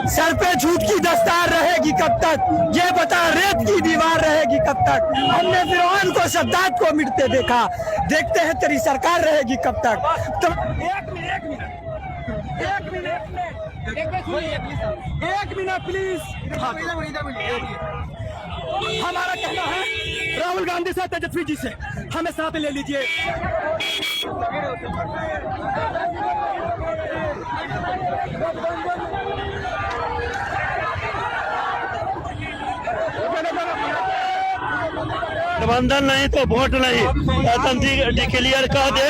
Sir पे झूठ की दस्तार रहेगी कब तक, ये बता रेत की दीवार रहेगी कब तक। हमने फिरौन को सद्दात को मिटते देखा, देखते हैं तेरी सरकार रहेगी कब तक। तो एक मिनट प्लीज। हमारा कहना है राहुल गांधी से, तेजस्वी जी से हमें साथ ले लीजिए। गठबंधन नहीं तो वोट नहीं, डिक्लेयर कर दे।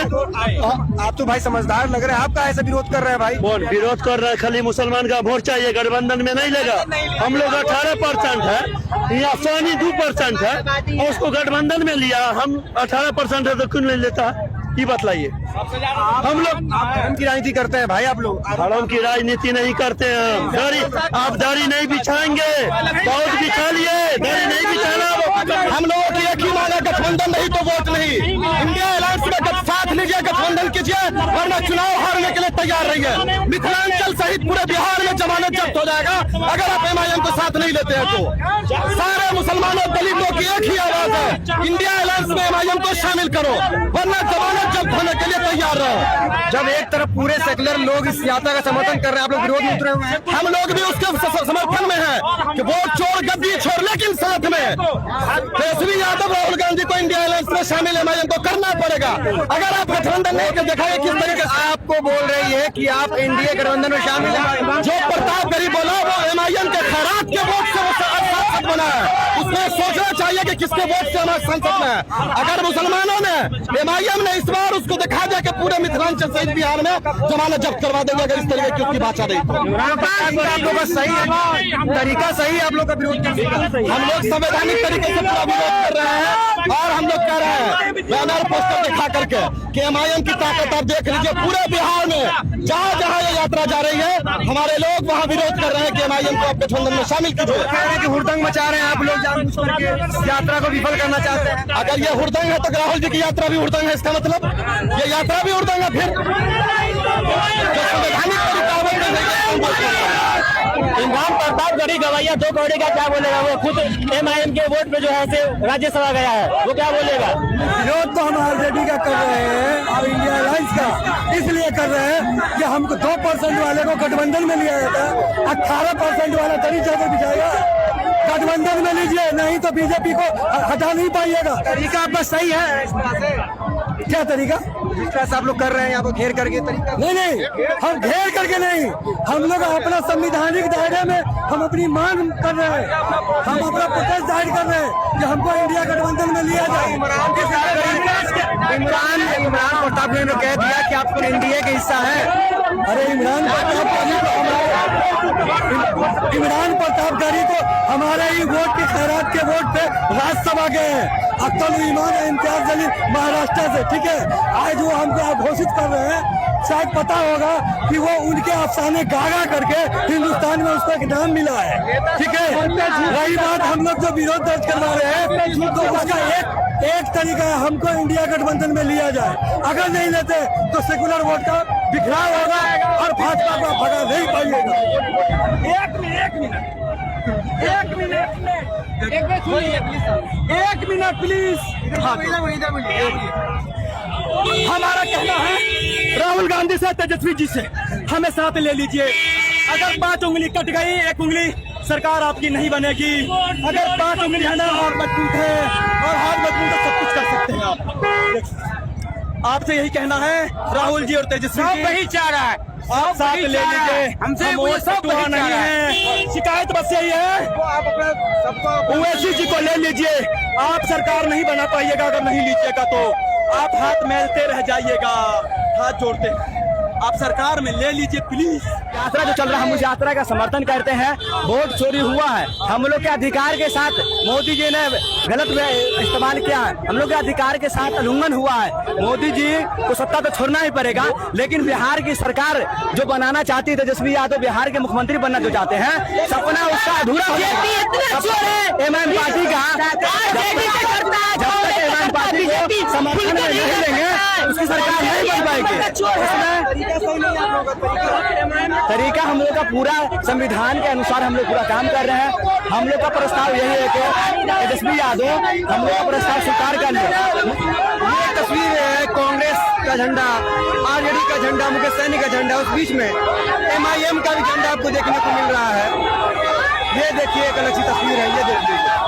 आप तो भाई समझदार लग रहे हैं, आप का ऐसा विरोध कर रहे हैं भाई? विरोध कर रहे हैं, खाली मुसलमान का वोट चाहिए, गठबंधन में नहीं लेगा। हम लोग 18% है, यहाँ सोनी 2% है, और उसको गठबंधन में लिया। हम 18% है तो क्यों नहीं लेता है, ये बतलाइए। हम लोग धर्म की राजनीति करते हैं भाई, आप लोग धर्म की राजनीति नहीं करते हैं। दाढ़ी आप दाढ़ी नहीं बिछाएंगे, बहुत बिछा लिए, दाढ़ी नहीं बिछाना। हम लोगों की एक ही मांग है, गठबंधन नहीं तो वोट नहीं। इंडिया अलायंस में साथ लीजिए, गठबंधन कीजिए, वरना चुनाव हारने के लिए तैयार रहिए। मिथिलांचल सहित पूरे बिहार में जमानत जब्त हो जाएगा अगर आप MIM को साथ नहीं लेते हैं तो। सारे मुसलमानों दलितों की एक ही आवाज है, इंडिया अलायंस में MIM को शामिल करो, वरना जमानत जब्त होने के लिए तैयार रहो। जब एक तरफ पूरे सेकुलर लोग इस यात्रा का समर्थन कर रहे हैं, आप लोग विरोध में उतरे हुए हैं। हम लोग भी उसके समर्थन में हैं कि वोट छोड़ गद्दी छोड़, लेकिन साथ में तेजस्वी यादव राहुल गांधी को इंडिया अलायंस में शामिल MIM को करना पड़ेगा। अगर आप गठबंधन नहीं कर दिखाए किस तरीके से आपको बोल रही है कि आप इंडिया गठबंधन में शामिल हैं। जो प्रताप गरीब बोला वो MIM के खैरात के वोट से सांसद बना है, उसने सोचना चाहिए कि किसके वोट से हमारे संसद में है। अगर मुसलमानों ने MIM ने इस बार उसको दिखा दिया कि पूरे मिथिलांचल सहित बिहार में जमानत जब्त करवा देंगे अगर इस तरीके की उसकी भाषा नहीं तो। आप लोग का सही है, तरीका सही है, आप लोग का विरोध। हम लोग संवैधानिक तरीके से पूरा विरोध कर रहे हैं और हम लोग कह रहे हैं बैनर पोस्टर दिखा करके कि MIM की ताकत आप देख लीजिए। पूरे बिहार में जहाँ जहाँ ये यात्रा जा रही है, हमारे लोग वहाँ विरोध कर रहे हैं कि MIM को आप गठबंधन में शामिल कीजिए। कह रहे हैं कि हुड़दंग मचा रहे हैं आप लोग, जानबूझ करके यात्रा को विफल करना चाहते हैं। अगर ये हुड़दंग है तो राहुल जी की यात्रा भी हुड़दंग है, इसका मतलब ये यात्रा भी हुड़दंग है। फिर जो संवैधानिक तरीका इमरान प्रताप गढ़ी गवैया 2 करोड़ का क्या बोलेगा? वो खुद MIM के वोट पे जो है से राज्यसभा गया है, वो क्या बोलेगा? विरोध तो हम RJD का कर रहे हैं और इंडिया अलायंस का इसलिए कर रहे हैं कि हमको 2% वाले को गठबंधन में लिया जाता है, 18% वाला तरी चादर बिछाएगा। गठबंधन में लीजिए, नहीं तो बीजेपी को हटा नहीं पाइएगा। तरीका आपका सही है। क्या तरीका जिस तरह से आप लोग कर रहे हैं यहाँ पर घेर करके तरीका? नहीं, हम घेर करके नहीं, हम लोग अपना संवैधानिक दायरे में हम अपनी मांग कर रहे हैं, हम अपना प्रोटेस्ट जाहिर कर रहे हैं कि हमको इंडिया गठबंधन में लिया जाए। इमरान प्रताप ने कह दिया कि आप NDA का हिस्सा है। अरे इमरान प्रताप गढ़ी तो हमारे ही वोट के खैरात के वोट पे राज्यसभा गए हैं। अख्तर ईमान इम्तियाज जलील महाराष्ट्र से, ठीक है। आज वो हमको घोषित कर रहे हैं, शायद पता होगा कि वो उनके अफसाने गागा करके हिंदुस्तान में उसको एक नाम मिला है, ठीक है। रही बात हम लोग जो विरोध दर्ज करवा रहे हैं, तो उसका एक तरीका है, हमको इंडिया गठबंधन में लिया जाए। अगर नहीं लेते तो सेकुलर वोट का बिखराव होगा और भाजपा को भगा नहीं पाइएगा। एक मिनट प्लीज। हमारा कहना है राहुल गांधी से, तेजस्वी जी से हमें साथ ले लीजिए। अगर 5 उंगली कट गई, 1 उंगली सरकार आपकी नहीं बनेगी। अगर 5 उंगली है ना और मजबूत है और हाथ मजबूत है, सब कुछ कर सकते हैं आप। आपसे यही कहना है राहुल जी और तेजस्वी जी, वही चाह रहा है, आप साथ ले लीजिए। हमसे सब नहीं है, शिकायत बस यही है, ओवैसी जी को ले लीजिए। आप सरकार नहीं बना पाइएगा अगर नहीं लीजिएगा तो। आप हाथ मेलते रह जाइएगा, हाथ जोड़ते। आप सरकार में ले लीजिए प्लीज। यात्रा जो चल रहा है, हम उस यात्रा का समर्थन करते हैं। वोट चोरी हुआ है, हम लोग के अधिकार के साथ मोदी जी ने गलत इस्तेमाल किया है, हम लोग के अधिकार के साथ उल्लंघन हुआ है। मोदी जी को सत्ता तो छोड़ना ही पड़ेगा, लेकिन बिहार की सरकार जो बनाना चाहती है, तेजस्वी यादव बिहार के मुख्यमंत्री बनना जो चाहते हैं, सपना उसका अधूरा हो जाएगा। MIM पार्टी का जब तक MIM पार्टी को समर्थन नहीं देंगे उसकी सरकार नहीं बन पाएगी। तरीका हम लोग का पूरा संविधान के अनुसार हम लोग पूरा काम कर रहे हैं। हम लोग का प्रस्ताव यही है कि तेजस्वी यादव हम लोग का प्रस्ताव स्वीकार कर ले। ये तस्वीर है कांग्रेस का झंडा, आरजेडी का झंडा, मुकेश सहनी का झंडा, उस बीच में MIM का भी झंडा आपको देखने को मिल रहा है। ये देखिए एक अलग सी तस्वीर है, ये देख लीजिए।